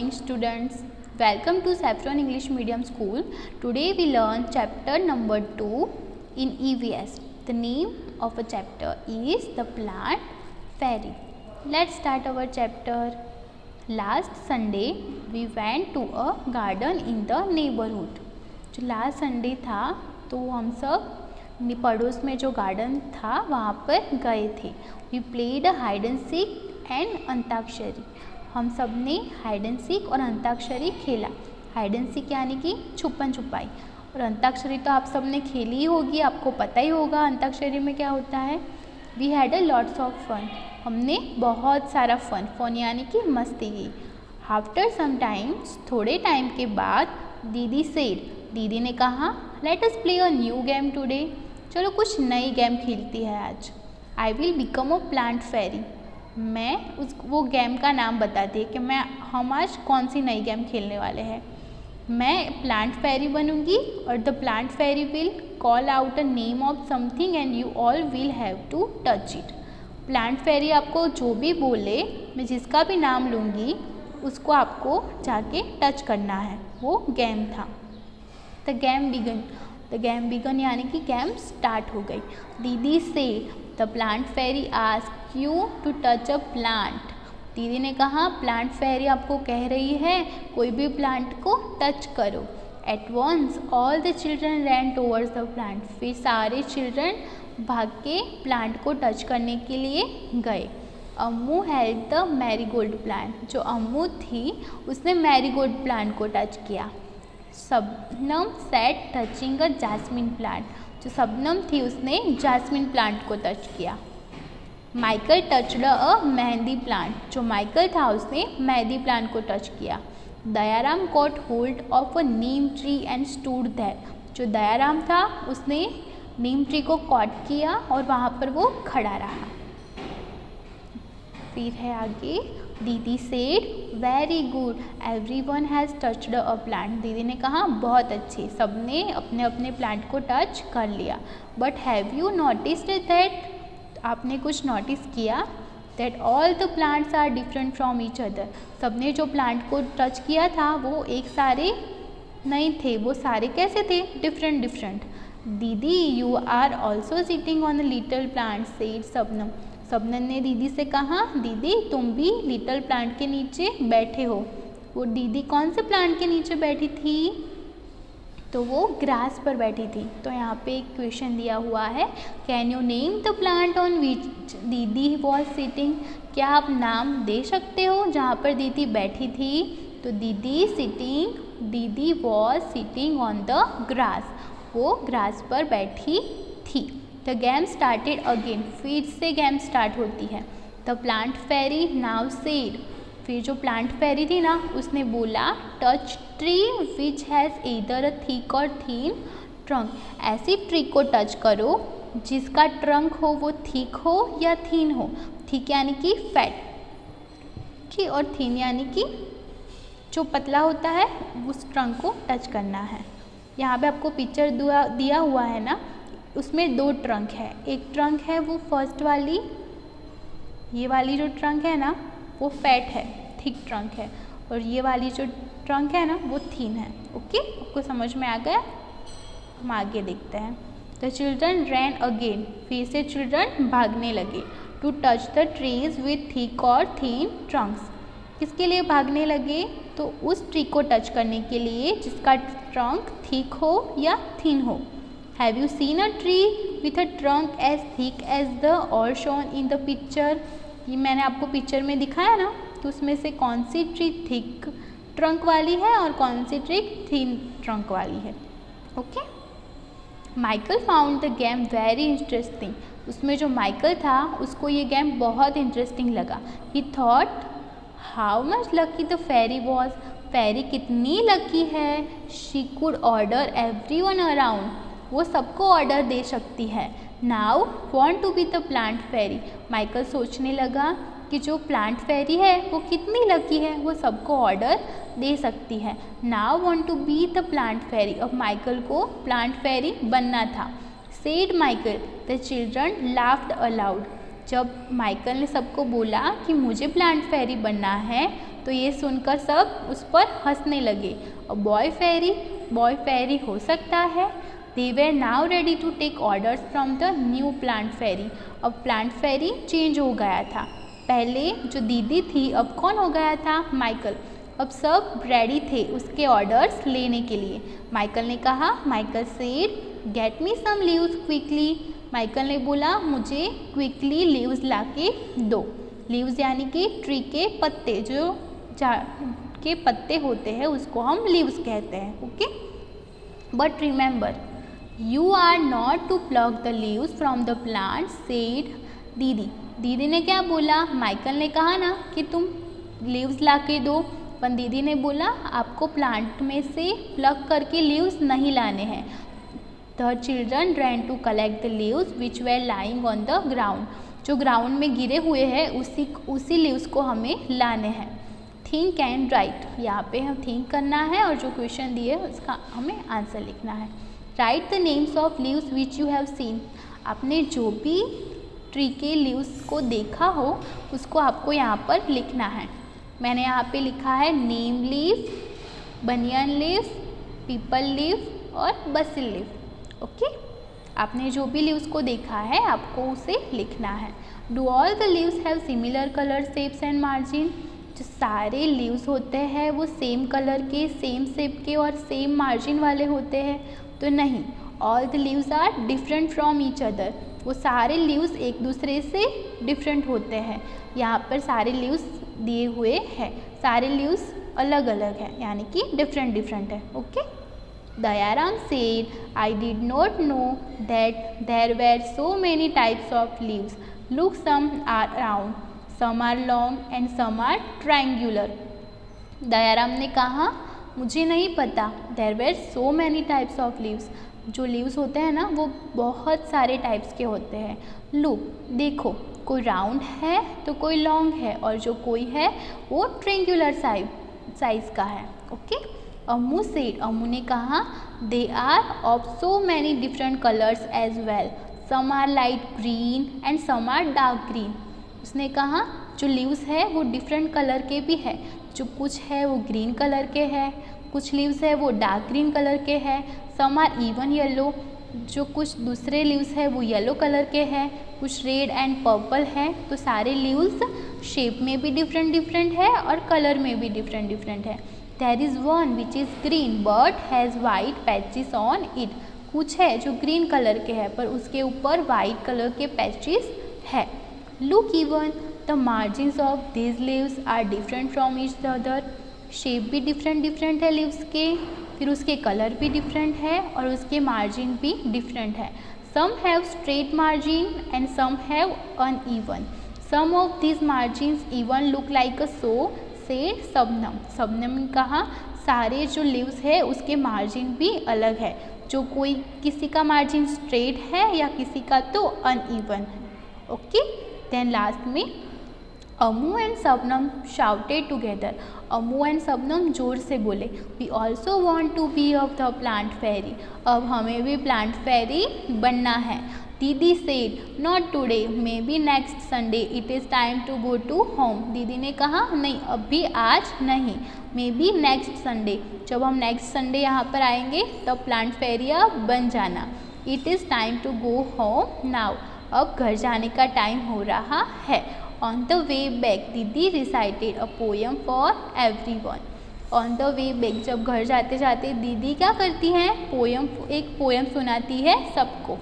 morning students. Welcome to Saffron English Medium School. Today we learn chapter number 2 in EVS. The name of a chapter is the plant fairy. Let's start our chapter. Last Sunday we went to a garden in the neighborhood. जो last Sunday था तो हम सब पड़ोस में जो garden था वहाँ पर गए थे. We played hide and seek and Antakshari. हम सब ने हाइड एंड सीक और अंताक्षरी खेला. हाइड एंड सीक यानी कि छुपन छुपाई, और अंताक्षरी तो आप सब ने खेली ही होगी, आपको पता ही होगा अंताक्षरी में क्या होता है. We had a lots of fun. हमने बहुत सारा फन यानी कि मस्ती की. आफ्टर सम टाइम्स, थोड़े टाइम के बाद, दीदी सेड, दीदी ने कहा, let us play a new game today. चलो कुछ नई गेम खेलती है आज. I will become a plant fairy. मैं वो गेम का नाम बताती है कि हम आज कौन सी नई गेम खेलने वाले हैं. मैं प्लांट फेरी बनूंगी और the plant fairy will call out a name of something and you all will have to touch it. Plant fairy आपको जो भी बोले, मैं जिसका भी नाम लूँगी उसको आपको जाके टच करना है. वो गेम था. द गेम बिगन यानी कि गेम स्टार्ट हो गई. दीदी से the plant fairy ask you to touch a plant. दीदी ने कहा प्लांट फेरी आपको कह रही है कोई भी प्लांट को टच करो. At once all the children ran towards the plant. फिर सारे चिल्ड्रन भाग के प्लांट को टच करने के लिए गए. Ammu held the marigold plant. जो अम्मू थी उसने मैरीगोल्ड प्लांट को टच किया. Shabnam sat touching a jasmine plant. जो शबनम थी उसने जैस्मिन प्लांट को टच किया. Michael touched a mehndi plant. जो माइकल था उसने मेहंदी प्लांट को टच किया. Dayaram caught hold of a neem tree and stood there. जो दयाराम था उसने नीम ट्री को कॉट किया और वहाँ पर वो खड़ा रहा. फिर है आगे, दीदी said very good everyone has touched a plant. दीदी ने कहा बहुत अच्छे, सबने अपने अपने प्लांट को टच कर लिया. But have you noticed that, आपने कुछ नोटिस किया, that all the plants are different from each other. सबने जो प्लांट को टच किया था वो एक सारे नहीं थे. वो सारे कैसे थे? डिफरेंट. दीदी you are also sitting on a little plant said Shabnam. Shabnam ने दीदी से कहा दीदी तुम भी लिटिल प्लांट के नीचे बैठे हो. वो दीदी कौन से प्लांट के नीचे बैठी थी? तो वो ग्रास पर बैठी थी. तो यहाँ पे एक क्वेश्चन दिया हुआ है, can you name the plant on which दीदी वॉज सिटिंग. क्या आप नाम दे सकते हो जहाँ पर दीदी बैठी थी? तो दीदी was sitting on the grass. वो ग्रास पर बैठी थी. The game started again. फिर से गेम स्टार्ट होती है. The plant fairy now said. फिर जो प्लांट फेरी थी ना उसने बोला, touch tree which has either a thick or thin trunk. ऐसी ट्री को टच करो जिसका ट्रंक हो वो थिक हो या थीन हो. थिक यानी कि फैट की, और थीन यानी कि जो पतला होता है, उस ट्रंक को टच करना है. यहाँ पे आपको पिक्चर दिया हुआ है ना, उसमें दो ट्रंक है. एक ट्रंक है वो फर्स्ट वाली, ये वाली जो ट्रंक है ना वो फैट है, थिक ट्रंक है, और ये वाली जो ट्रंक है ना वो थीन है. ओके, आपको समझ में आ गया? हम आगे देखते हैं. The children ran again. फिर से चिल्ड्रन भागने लगे. To touch the trees with thick or thin Trunks. किसके लिए भागने लगे? तो उस ट्री को टच करने के लिए जिसका ट्रंक थिक हो या थीन हो. Have you seen a tree with a trunk as thick as the all shown in the picture. ये मैंने आपको पिक्चर में दिखाया ना, तो उसमें से कौन सी ट्री थिक ट्रंक वाली है और कौन सी ट्री थीन ट्रंक वाली है. Okay. Michael found the game very interesting. उसमें जो माइकल था उसको ये गेम बहुत इंटरेस्टिंग लगा. He thought how much lucky the fairy was. Fairy कितनी लकी है. She could order everyone around. वो सबको ऑर्डर दे सकती है. Now want to be the plant fairy. Michael सोचने लगा कि जो प्लांट फेरी है वो कितनी लकी है, वो सबको ऑर्डर दे सकती है. Now want to be the plant fairy. अब माइकल को प्लांट फेरी बनना था. Said Michael. The children laughed aloud. जब माइकल ने सबको बोला कि मुझे प्लांट फेरी बनना है, तो ये सुनकर सब उस पर हंसने लगे। अ बॉय फेरी हो सकता है। They were now ready to take orders from the new plant fairy. अब प्लांट फेरी चेंज हो गया था। पहले जो दीदी थी अब कौन हो गया था? माइकल। अब सब रेडी थे उसके ऑर्डर्स लेने के लिए। माइकल ने कहा, Michael said get me some leaves quickly. माइकल ने बोला मुझे क्विकली लीव्स लाके दो। लीव्स यानी कि ट्री के पत्ते, जो के पत्ते होते हैं उसको हम लीव्स कहते हैं। Okay, but remember you are not to pluck the leaves from the plant said दीदी। दीदी ने क्या बोला? माइकल ने कहा ना कि तुम लीव्स ला के दो, पर दीदी ने बोला आपको प्लांट में से प्लग करके लीव्स नहीं लाने हैं। The children ran to collect the leaves which were lying on the ground. जो ग्राउंड में गिरे हुए हैं उसी लीव्स को हमें लाने हैं। थिंक एंड राइट, यहाँ पे हम थिंक करना है और जो क्वेश्चन दिए उसका हमें आंसर लिखना है। Right the names of leaves which you have seen. आपने जो भी ट्री के लीव्स को देखा हो उसको आपको यहाँ पर लिखना है। मैंने यहाँ पे लिखा है नीम लीव, बनियन लीव, पीपल लीव और बसिल लीव। ओके, आपने जो भी लीव्स को देखा है आपको उसे लिखना है। Do all the leaves have similar colour, shapes and margin. जो सारे लीव्स होते हैं वो सेम कलर के, सेम शेप के और सेम मार्जिन वाले होते हैं? तो नहीं, all the leaves are different from each other. वो सारे लीव्स एक दूसरे से डिफरेंट होते हैं। यहाँ पर सारे लीव्स दिए हुए हैं, सारे लीव्स अलग अलग हैं यानी कि डिफरेंट है। Okay, Dayaram said, I did not know that there were so many types of leaves. Look, some are round, some are long and some are triangular. Dayaram ने कहा मुझे नहीं पता there were so many types of leaves. जो leaves होते हैं ना वो बहुत सारे टाइप्स के होते हैं। लुक, देखो, कोई राउंड है तो कोई लॉन्ग है और जो कोई है वो ट्रेंगुलर साइज का है। ओके, अम्मू सेड, अम्मू ने कहा they are of so many different colours as well, some are light green and some are dark green. उसने कहा जो लीव्स है वो डिफरेंट कलर के भी है, जो कुछ है वो ग्रीन कलर के है, कुछ लीव्स है वो डार्क ग्रीन कलर के है, सम आर इवन येलो, जो कुछ दूसरे लीव्स है वो येलो कलर के हैं, कुछ रेड एंड पर्पल है। तो सारे लीव्स शेप में भी डिफरेंट है और कलर में भी डिफरेंट है। There is one which is green but has white patches on it. कुछ है जो ग्रीन कलर के है पर उसके ऊपर वाइट कलर के पैचेस है। Look, even the margins of these leaves are different from each other. Shape भी डिफरेंट है लीव्स के, फिर उसके कलर भी डिफरेंट है और उसके मार्जिन भी डिफरेंट है। Some have straight margin and some have uneven. Some of these margins even look like a so said Shabnam. Shabnam ने कहा सारे जो लीव्स है उसके मार्जिन भी अलग है, जो कोई किसी का मार्जिन स्ट्रेट है या किसी का तो अनइवन है। ओके, देन लास्ट में Ammu and Shabnam shouted together. Ammu and Shabnam जोर से बोले we also want to be of the plant fairy. अब हमें भी प्लांट फेरी बनना है। दीदी said not today, maybe next Sunday, it is time to go to home. दीदी ने कहा नहीं अभी आज नहीं, मे बी नेक्स्ट संडे, जब हम नेक्स्ट संडे यहाँ पर आएंगे तब प्लांट फेरिया बन जाना। It is time to go home now, अब घर जाने का टाइम हो रहा है। ऑन द वे बैक दीदी recited a poem for everyone. On the way back, जब घर जाते जाते दीदी क्या करती हैं? एक पोएम सुनाती है सबको।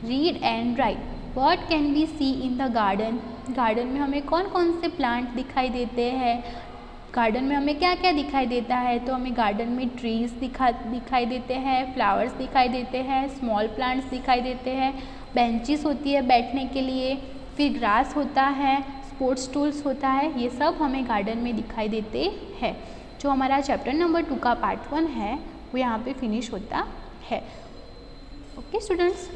Read and write, what can we see in the garden. Garden में हमें कौन कौन से प्लांट दिखाई देते हैं? गार्डन में हमें क्या क्या दिखाई देता है? तो हमें गार्डन में ट्रीज दिखाई देते हैं, फ्लावर्स दिखाई देते हैं, स्मॉल प्लांट्स दिखाई देते हैं, बेंचेस होती है बैठने के लिए, फिर ग्रास होता है, स्पोर्ट्स टूल्स होता है, ये सब हमें गार्डन में दिखाई देते हैं। जो हमारा चैप्टर नंबर 2 का पार्ट 1 है वो यहाँ पे फिनिश होता है। Okay students.